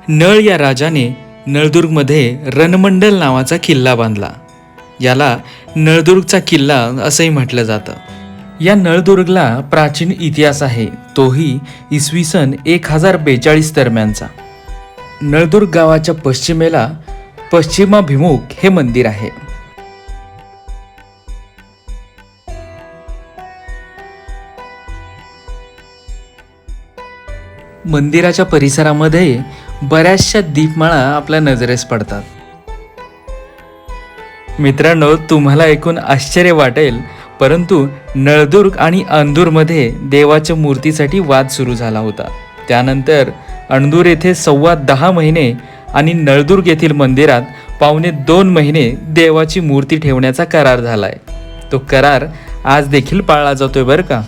नळ या राजाने नळदुर्गमध्ये रणमंडल नावाचा किल्ला बांधला. याला नळदुर्गचा किल्ला असंही म्हटलं जातं. या नळदुर्गला प्राचीन इतिहास आहे, तोही इसवी सन 1042 दरम्यानचा. नळदुर्ग गावाच्या पश्चिमेला पश्चिमाभिमुख हे मंदिर आहे. मंदिराच्या परिसरामध्ये बऱ्याचशा दीपमाळा आपल्या नजरेस पडतात. मित्रांनो, तुम्हाला ऐकून आश्चर्य वाटेल, परंतु नळदुर्ग आणि अंदूरमध्ये देवाच्या मूर्तीसाठी वाद सुरू झाला होता. त्यानंतर अंदूर येथे 10.25 महिने आणि नळदुर्ग येथील मंदिरात 2.25 महिने देवाची मूर्ती ठेवण्याचा करार झालाय. तो करार आज देखील पाळला जातोय बरं का.